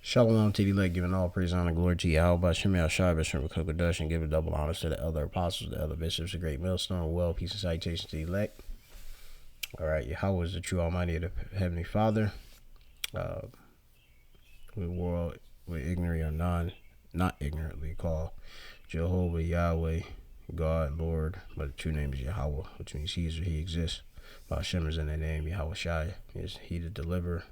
Shalom to the elect, giving all praise, honor, glory to Yahweh, Shemel Shai, Bishop Kokodash, and giving double honors to the elder apostles, the elder bishops, the great millstone, well, peace and salutation to the elect. All right, Yahweh is the true Almighty, the Heavenly Father. The world with ignorant or not ignorantly call Jehovah, Yahweh, God, Lord, but the true name is Yahweh, which means He is or He exists. Hashem is in the name, Yahweh Shai is He the deliverer.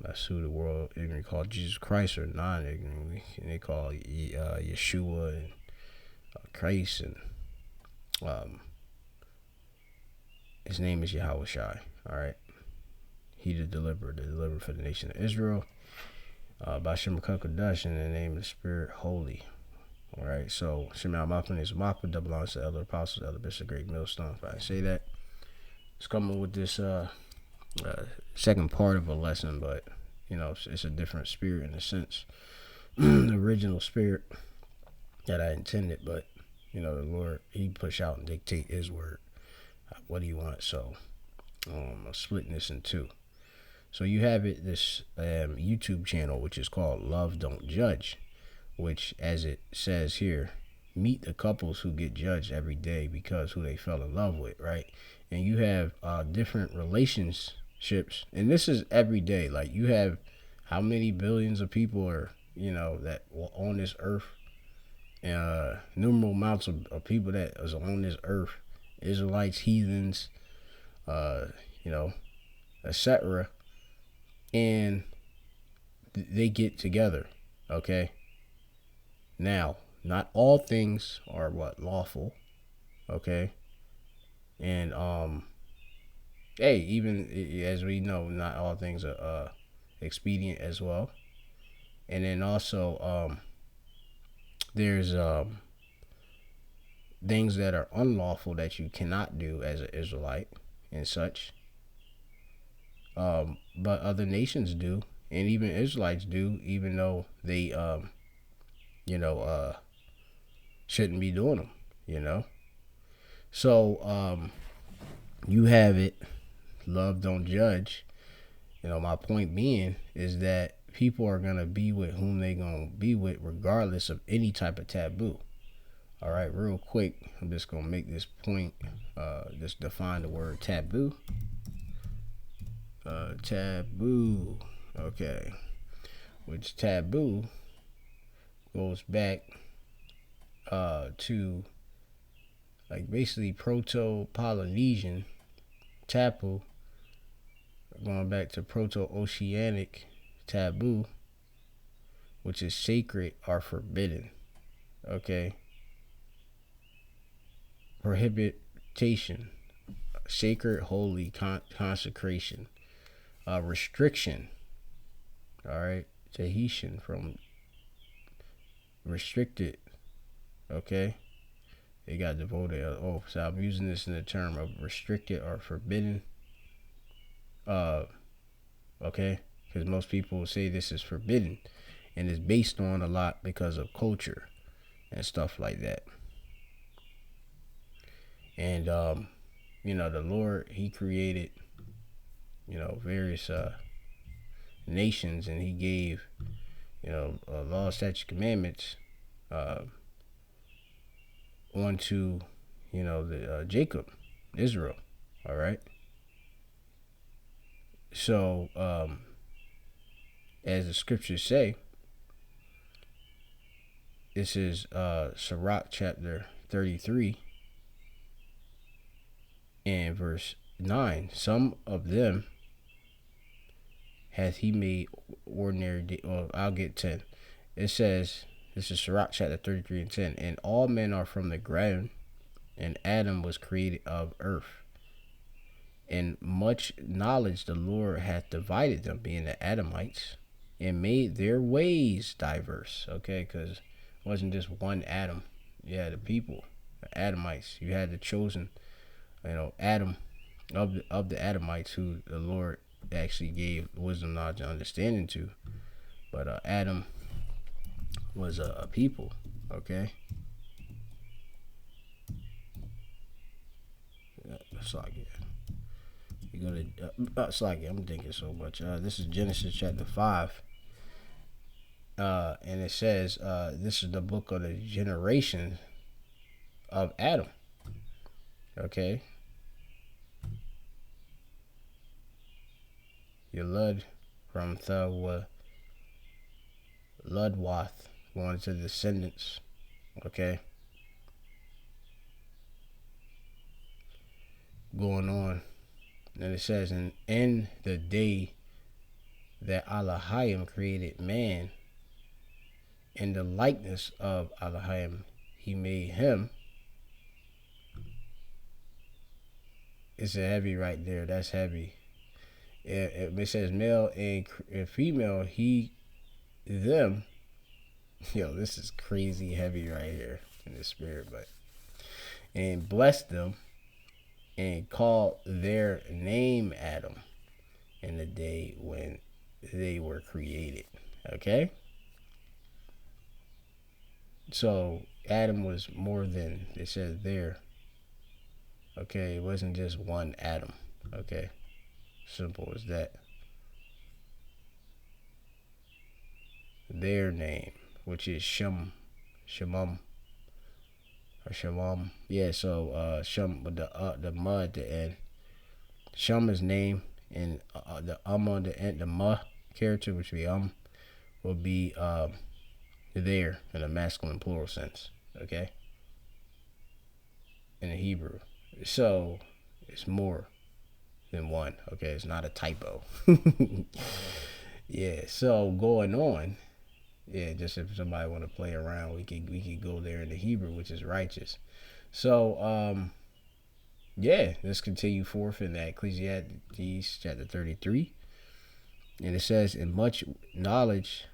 That's who the world ignorantly call Jesus Christ, or non-ignorantly, and they call Yeshua and Christ, and His name is Yahweh Shai. All right, He the deliverer for the nation of Israel. Bashem Kokodash, in the name of the Spirit, holy. All right, so Shema Mappan is Mappa, double honors to elder apostles, elder bishop, great millstone. If I say that, it's coming with this second part of a lesson, but it's a different spirit in a sense. The original spirit that I intended, but the Lord, He push out and dictate His word. What do you want? So I'm splitting this in two. So you have this YouTube channel, which is called Love Don't Judge, which, as it says here, meet the couples who get judged every day because who they fell in love with, right? And you have different relationships, and this is every day. Like, you have how many billions of people are, that on this earth, numerous amounts of people that is on this earth, Israelites, heathens, etc. And they get together, okay? Now, not all things are lawful, okay? And hey, even as we know, not all things are expedient as well. And then also there's things that are unlawful that you cannot do as an Israelite and such. But other nations do, and even Israelites do, even though they shouldn't be doing them, So you have it, love don't judge. My point being is that people are gonna be with whom they gonna be with regardless of any type of taboo. All right, real quick, I'm just gonna make this point, just define the word taboo. Taboo, okay, which taboo goes back to basically Proto-Polynesian tapu, going back to Proto-Oceanic taboo, which is sacred or forbidden, okay? Prohibition, sacred, holy, consecration, restriction, all right? Tahitian, from restricted, okay? They got devoted. Oh, so I'm using this in the term of restricted or forbidden. Okay, because most people say this is forbidden, and it's based on a lot because of culture and stuff like that. And the Lord, He created various nations, and He gave law, statutes, commandments onto the Jacob, Israel. All right. So as the scriptures say, this is Sirach chapter 33 and verse 9. Some of them hath He made ordinary well, I'll get 10. It says, this is Sirach chapter 33 and 10. And all men are from the ground, and Adam was created of earth. And much knowledge the Lord hath divided them, being the Adamites, and made their ways diverse. Okay, because it wasn't just one Adam. You had the people, the Adamites. You had the chosen, Adam of the Adamites, who the Lord actually gave wisdom, knowledge, and understanding to. But Adam was a people, okay? Slaggy. You go to Slaggy. I'm thinking so much. This is Genesis chapter 5 And it says this is the book of the generation of Adam. Okay, Yalud from the Ludwath, going to the descendants. Okay, going on. And it says, and in the day that Elohim created man, in the likeness of Elohim, he made him. It's a heavy right there. That's heavy. It says male and female, he, them. Yo, this is crazy heavy right here in the spirit, but and blessed them and called their name Adam in the day when they were created. Okay? So Adam was more than it says there. Okay, it wasn't just one Adam. Okay, simple as that. Their name, which is Shemam, or Shamam. Yeah, so Shem with the ma at the end. Shem is name, and the on the end, the ma character, which we will be there in a masculine plural sense. Okay, in the Hebrew. So it's more than one. Okay, it's not a typo. Yeah. So going on. Yeah, just if somebody want to play around, we could go there in the Hebrew, which is righteous. So yeah, let's continue forth in that Ecclesiastes chapter 33, and it says, "In much knowledge,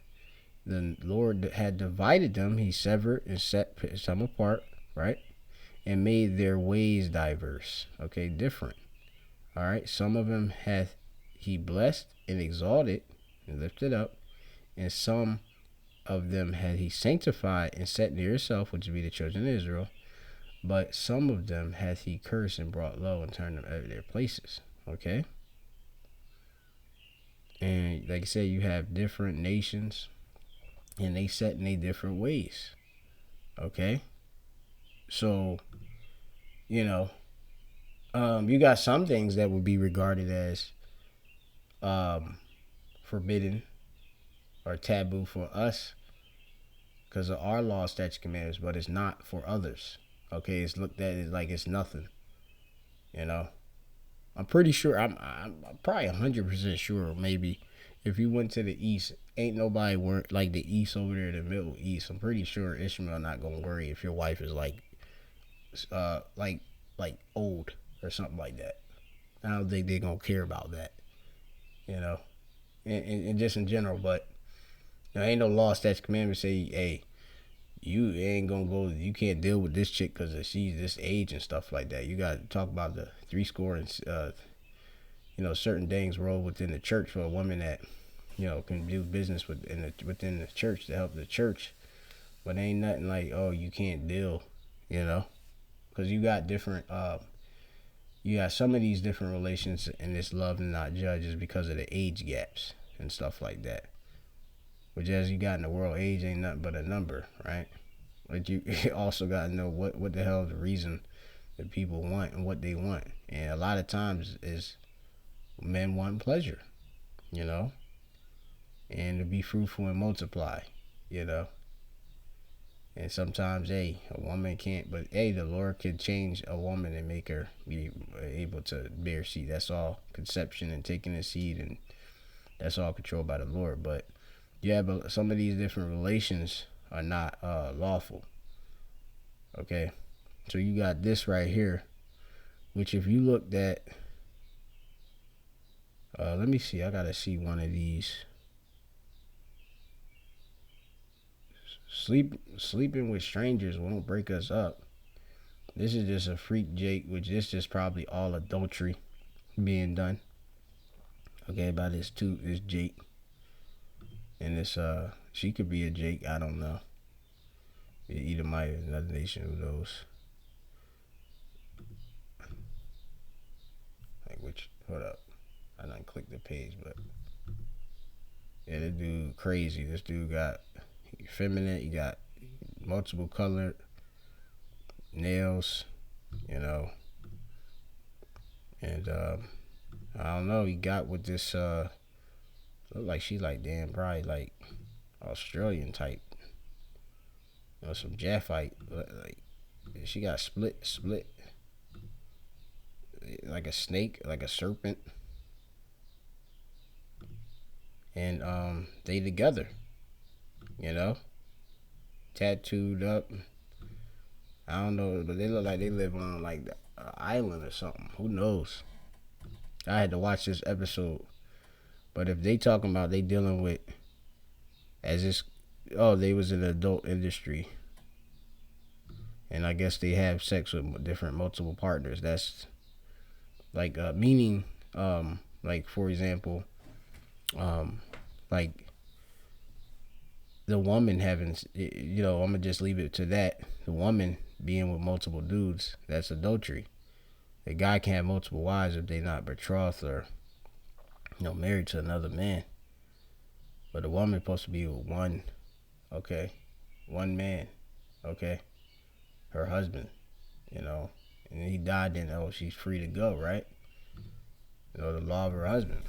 the Lord had divided them; He severed and set some apart, right, and made their ways diverse. Okay, different. All right, some of them hath He blessed and exalted and lifted up, and some of them had He sanctified and set near Himself, which would be the children of Israel. But some of them hath He cursed and brought low and turned them out of their places." Okay? And like I said, you have different nations and they set in their different ways. Okay? So, you know, you got some things that would be regarded as forbidden or taboo for us because of our law, statute, commandments, but it's not for others. Okay, it's looked at it like it's nothing. You know, I'm pretty sure. I'm probably 100% sure. Maybe if you went to the east, ain't nobody work like the east over there, the Middle East. I'm pretty sure Ishmael not gonna worry if your wife is uh, like, like old or something like that. I don't think they're gonna care about that. You know, and just in general. But you know, ain't no law, statute, commandment say, hey, you ain't gonna go. You can't deal with this chick because she's this age and stuff like that. You got to talk about the three score and certain things roll within the church for a woman that can do business within the church to help the church. But ain't nothing like, oh, you can't deal, because you got different. You got some of these different relations in this love and not judges because of the age gaps and stuff like that. Which, as you got in the world, age ain't nothing but a number, right? But you also got to know what the hell is the reason that people want and what they want. And a lot of times is men want pleasure, you know, and to be fruitful and multiply, you know. And sometimes, hey, a woman can't, but hey, the Lord could change a woman and make her be able to bear seed. That's all conception and taking the seed, and that's all controlled by the Lord. But yeah, but some of these different relations are not lawful. Okay, so you got this right here, which if you looked at, let me see, I gotta see one of these. Sleeping with strangers won't break us up. This is just a freak Jake, which this is probably all adultery being done. Okay, by this Jake. And this she could be a Jake, I don't know. Either might another nation, who knows. Like which hold up. I done clicked the page, but yeah, this dude crazy. This dude got feminine. You got multiple colored nails, you know, and I don't know. He got with this. Look like she like damn probably like Australian type, some Japhite. Like she got split like a snake, like a serpent, and they together, you know, tattooed up. I don't know, but they look like they live on like the island or something. Who knows? I had to watch this episode, but if they talking about they dealing with as this, oh, they was in the adult industry, and I guess they have sex with different multiple partners. That's like meaning, like for example, um, like the woman having, I'm gonna just leave it to that. The woman being with multiple dudes, that's adultery. The guy can have multiple wives if they not betrothed or married to another man. But the woman supposed to be with one, okay, one man, okay, her husband, and he died. Then she's free to go, right? The law of her husband.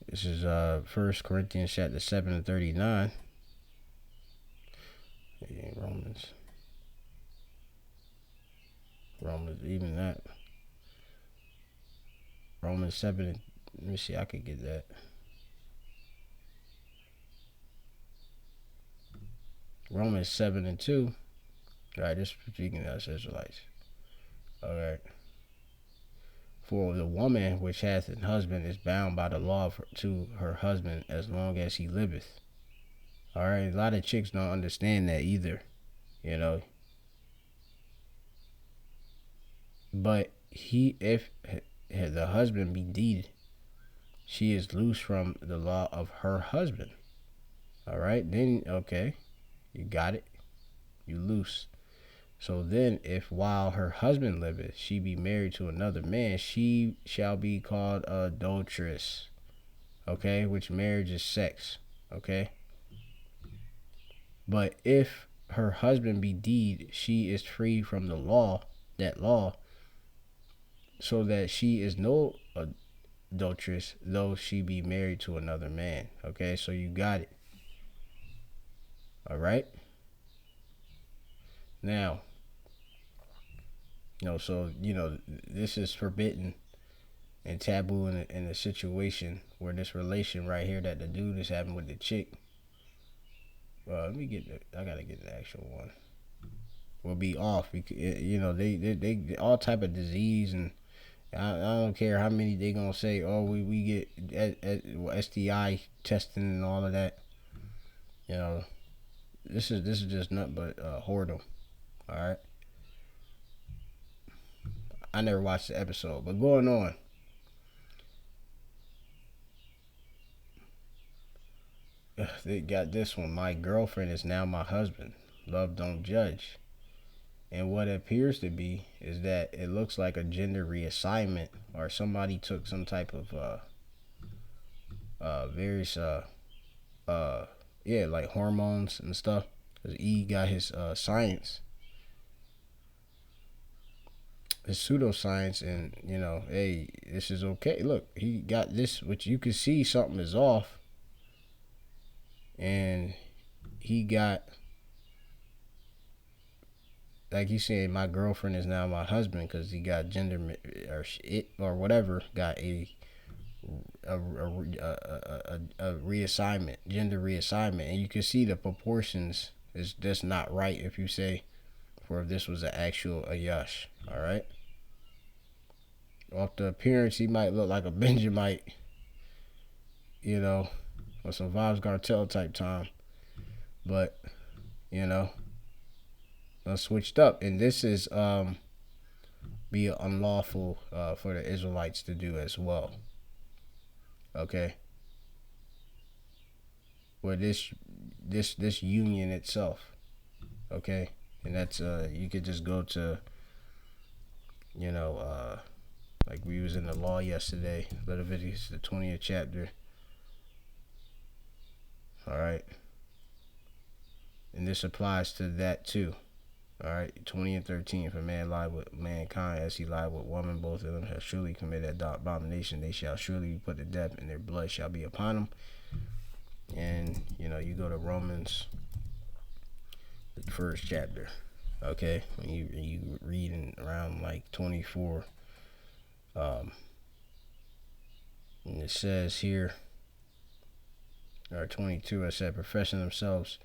This is 1 Corinthians chapter 7 and 39. Romans, even that. Romans 7, let me see, I could get that. Romans 7 and 2. Alright, this is speaking to us Israelites. Alright. For the woman which hath an husband is bound by the law to her husband as long as he liveth. Alright, a lot of chicks don't understand that either, But if the husband be deed, she is loose from the law of her husband. Alright, then, okay, you got it. You loose. So then, if while her husband liveth, she be married to another man, she shall be called adulteress. Okay, which marriage is sex. Okay. But if her husband be deed, she is free from the law, so that she is no adulteress, though she be married to another man. Okay, so you got it. All right. Now, so this is forbidden and taboo in a situation where this relation right here that the dude is having with the chick. Let me I gotta get the actual one. Will be off because they all type of disease, and I don't care how many they gonna say. Oh, we get STI testing and all of that. This is just nothing but whoredom. All right. I never watched the episode, but going on. They got this one. My girlfriend is now my husband. Love don't judge. And what it appears to be is that it looks like a gender reassignment, or somebody took some type of various like hormones and stuff. Cause E got his science, his pseudoscience, and hey, this is okay. Look, he got this, which you can see something is off, and he got, like he's saying, my girlfriend is now my husband because he got gender or whatever, got a reassignment, gender reassignment, and you can see the proportions is just not right if you say, for if this was an actual Ayash. All right. Off the appearance, he might look like a Benjamite, or some Vibes Cartel type time, but switched up, and this is be unlawful for the Israelites to do as well. Okay. Well, this union itself. Okay, and that's you could just go to Like we was in the law yesterday, Leviticus the 20th chapter. All right, and this applies to that too. All right, 20 and 13. If a man lie with mankind as he lied with woman, both of them shall surely commit that abomination. They shall surely be put to death, and their blood shall be upon them. And you go to Romans, the first chapter. Okay, when you reading around like 24, and it says here, or 22, it said, professing themselves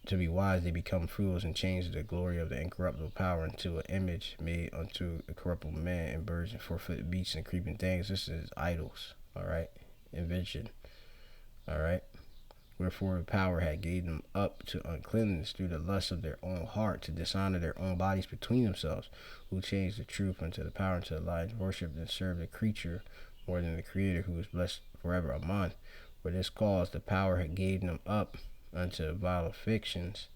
to be wise, they become fools and change the glory of the incorruptible power into an image made unto a corruptible man and birds and four-footed beasts and creeping things. This is idols, all right, invention, all right. Wherefore the power had gave them up to uncleanness through the lust of their own heart, to dishonor their own bodies between themselves, who changed the truth unto the power unto the lie, and worshipped and served the creature more than the Creator, who is blessed forever. Amen. For this cause the power had gave them up unto vile affections,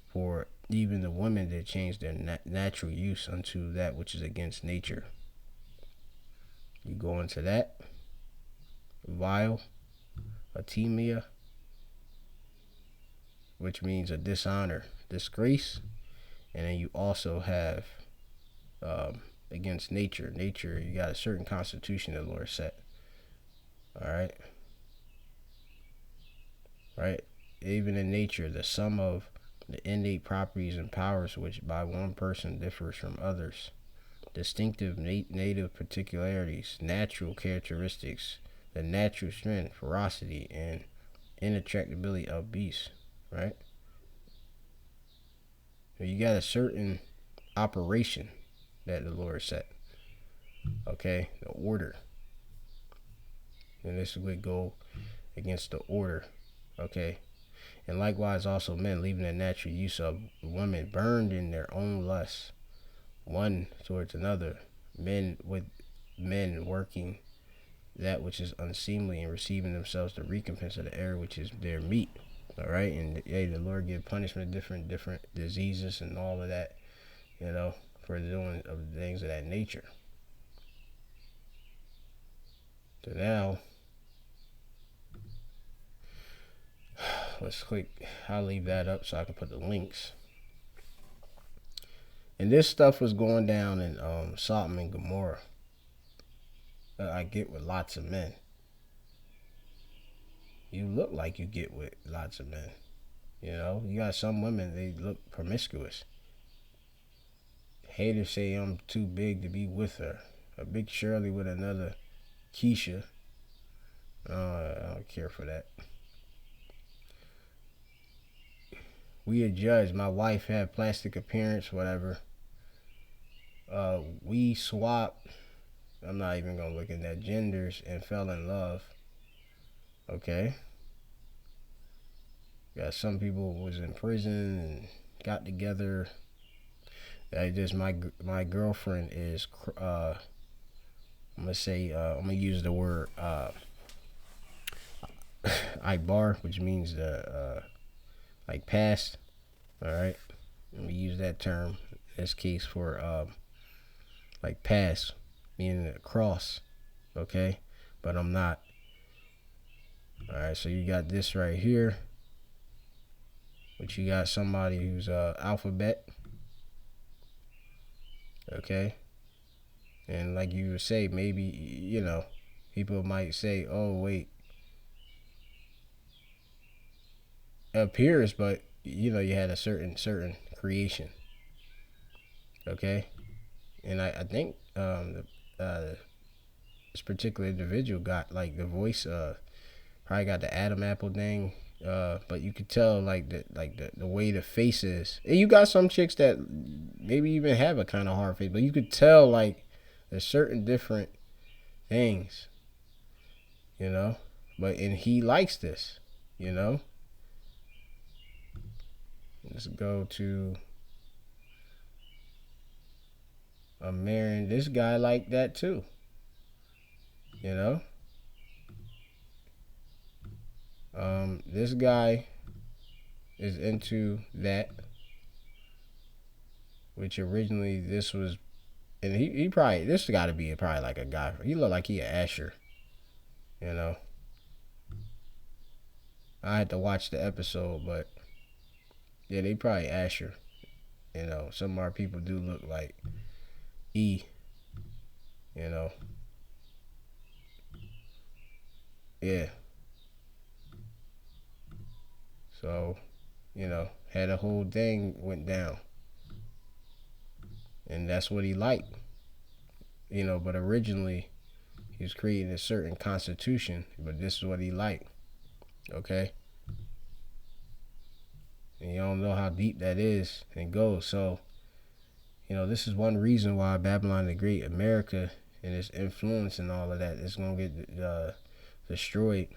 for even the women did change their natural use unto that which is against nature. You go into that vile, atimia, which means a dishonor, disgrace, and then you also have against nature. Nature, you got a certain constitution the Lord set. All right, right. Even in nature, the sum of the innate properties and powers which by one person differs from others, distinctive native particularities, natural characteristics, the natural strength, ferocity, and inattractability of beasts, right? So you got a certain operation that the Lord set, okay? The order. And this would go against the order, okay? And likewise also men, leaving the natural use of women, burned in their own lusts, one towards another, men with men working that which is unseemly, and receiving themselves the recompense of the error which is their meat. All right, and the Lord give punishment, different diseases and all of that, for doing of things of that nature. So now let's click. I'll leave that up so I can put the links. And this stuff was going down in Sodom and Gomorrah. I get with lots of men. You look like you get with lots of men. You got some women, they look promiscuous. Haters say I'm too big to be with her. A big Shirley with another Keisha. I don't care for that. We are judged. My wife had plastic appearance, whatever. We swapped. I'm not even gonna look at that, genders, and fell in love. Okay. Got some people was in prison and got together. My girlfriend is I'm gonna use the word Ibar, which means the like past. All right, let me use that term in this case for like past, meaning a cross. Okay, but I'm not. All right, so you got this right here, which you got somebody who's alphabet. Okay, and like you would say, maybe people might say, "Oh wait, it appears," but you had a certain creation. Okay, and I think this particular individual got like the voice, probably got the Adam Apple thing, but you could tell like the way the face is. And you got some chicks that maybe even have a kind of hard face, but you could tell like there's certain different things, but and he likes this, Let's go to marrying this guy like that too. This guy is into that, which originally this was And he probably, this got to be probably like a guy. He look like he an Asher, you know. I had to watch the episode, but yeah, they probably Asher. You know, some of our people do look like E. You know, yeah. So, you know, had a whole thing went down, and that's what he liked. You know, but originally he was creating a certain constitution, but this is what he liked. Okay, and you don't know how deep that is and goes. So, you know, this is one reason why Babylon the Great, America, and its influence and all of that is gonna get destroyed,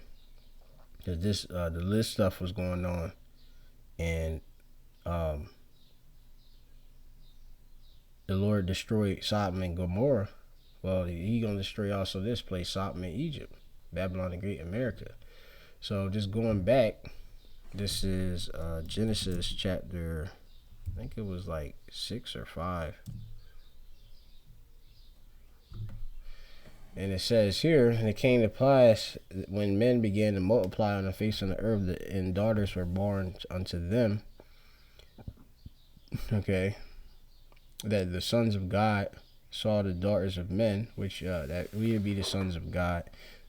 because this the list stuff was going on, and um, the Lord destroyed Sodom and Gomorrah. Well, he gonna destroy also this place, Sodom and Egypt, Babylon the Great, America. So just going back, this is Genesis chapter, I think it was like 6 or 5. And it says here, and it came to pass when men began to multiply on the face of the earth, and daughters were born unto them. Okay, that the sons of God saw the daughters of men, which that we would be the sons of God,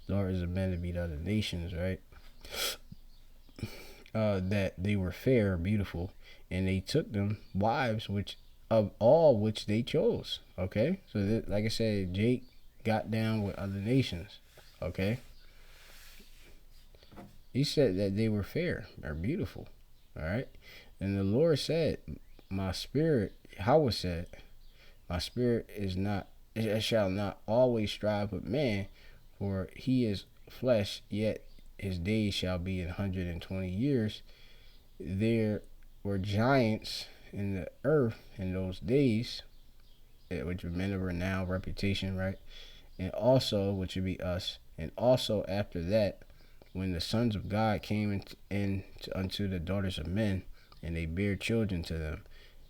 daughters of men to be the other nations, right? That they were fair, beautiful, and they took them wives, which of all which they chose. Okay, so like I said, Jake got down with other nations. Okay, he said that they were fair or beautiful. All right, and the Lord said, "My spirit," Howard said, "My spirit is not, it shall not always strive with man, for he is flesh, yet his days shall be 120 years. There were giants in the earth in those days, which were men of renown, reputation, right? And also, which would be us. And also after that, when the sons of God came in unto the daughters of men, and they bare children to them,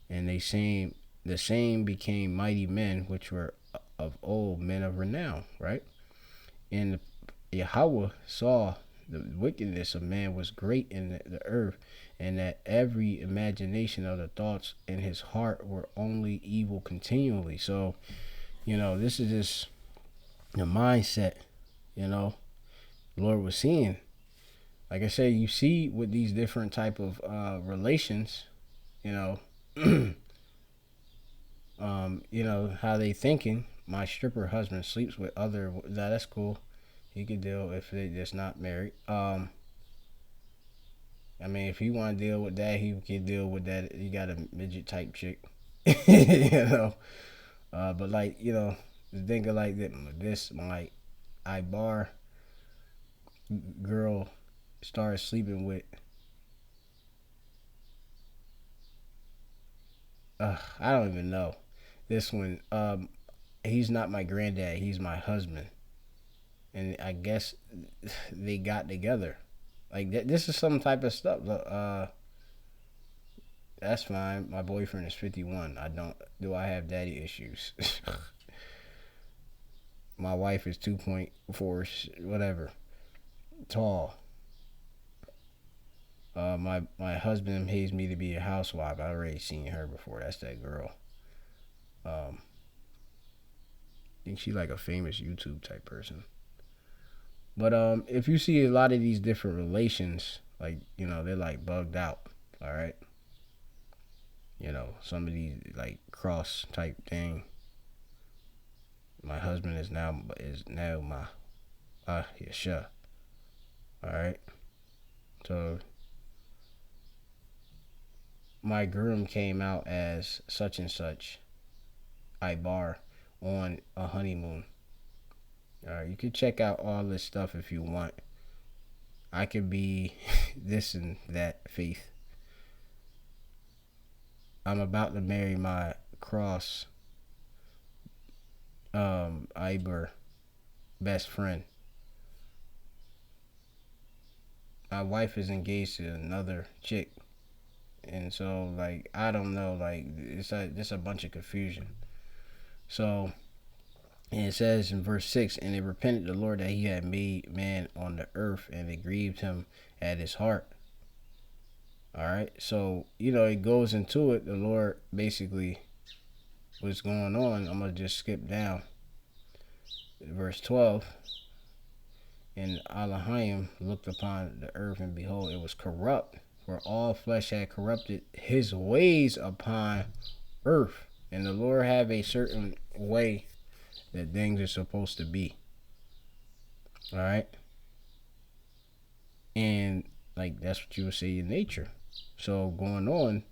and the same became mighty men, which were of old, men of renown, right? And Yahweh saw the wickedness of man was great in the earth, and that every imagination of the thoughts in his heart were only evil continually. So, you know, this is just the mindset, you know, Lord was seeing. Like I said, you see with these different type of relations, you know, you know, how they thinking. My stripper husband sleeps with other, that's cool. He could deal if they just not married. I mean, if he want to deal with that, he can deal with that. He got a midget type chick, you know. But like, you know, think of like this, like Ibar girl started sleeping with. I don't even know. This one, he's not my granddad. He's my husband, and I guess they got together. Like this is some type of stuff. That's fine. My boyfriend is 51. I don't. Do I have daddy issues? My wife is 2.4, whatever, tall. My husband pays me to be a housewife. I already seen her before. That's that girl. I think she like a famous YouTube type person. But if you see a lot of these different relations, like, you know, they're like bugged out. All right. You know, some of these like cross type thing. My husband is now my Yesha. All right. So my groom came out as such and such Ibar on a honeymoon. All right, you can check out all this stuff if you want. I could be this and that faith. I'm about to marry my cross Iber best friend. My wife is engaged to another chick, and so like I don't know, like it's just a bunch of confusion. So, and it says in verse 6, and it repented the Lord that he had made man on the earth, and it grieved him at his heart. All right. So, it goes into it. The Lord basically, what's going on, I'm going to just skip down. Verse 12, and Elohim looked upon the earth, and behold, it was corrupt, for all flesh had corrupted his ways upon earth. And the Lord have a certain way that things are supposed to be. All right. And like that's what you would say in nature. So going on,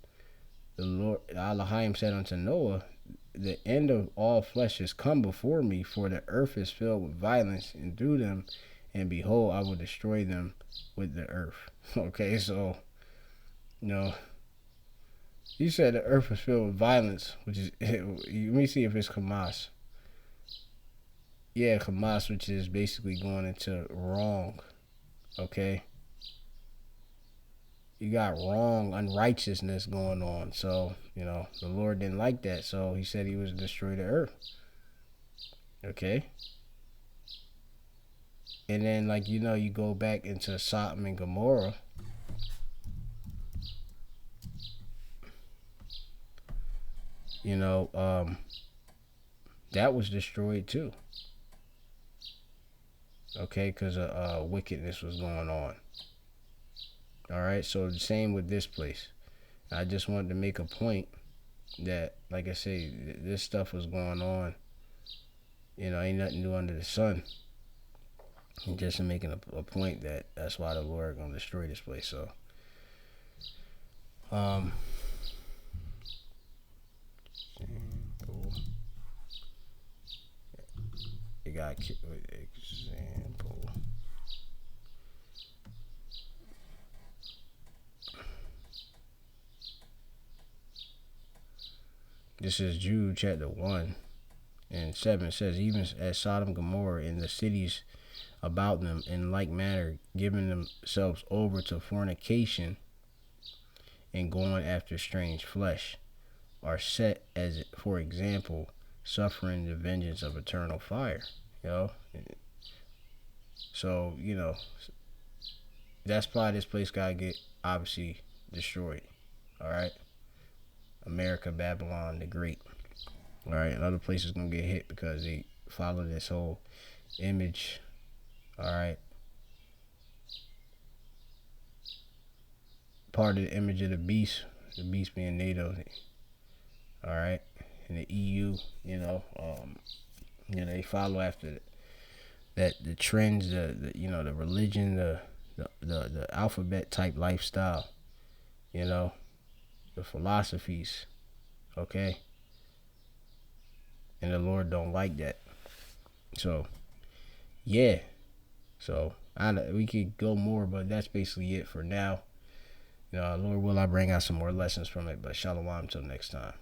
the Lord Elohim said unto Noah, the end of all flesh is come before me, for the earth is filled with violence, and through them, and behold, I will destroy them with the earth. Okay, so you said the earth is filled with violence, which is let me see if it's Hamas. Yeah, Hamas, which is basically going into wrong. Okay, you got wrong unrighteousness going on. So, the Lord didn't like that. So he said he was destroy the earth. Okay. And then you go back into Sodom and Gomorrah. That was destroyed too. Okay, because wickedness was going on. All right, so the same with this place. I just wanted to make a point that, like I say, this stuff was going on. Ain't nothing new under the sun. And just making a point that's why the Lord gonna destroy this place. So, you got example. This is Jude chapter 1 and 7. It says, even as Sodom and Gomorrah and the cities about them in like manner, giving themselves over to fornication and going after strange flesh, are set as for example, suffering the vengeance of eternal fire. So that's why this place gotta get obviously destroyed. All right, America, Babylon the Great. All right, and other places gonna get hit because they follow this whole image. All right, part of the image of the beast being NATO. All right, and the EU, they follow after the trends, the religion, the alphabet type lifestyle, the philosophies. Okay, and the Lord don't like that. So yeah, so we could go more, but that's basically it for now. Lord will, I bring out some more lessons from it. But shalom till next time.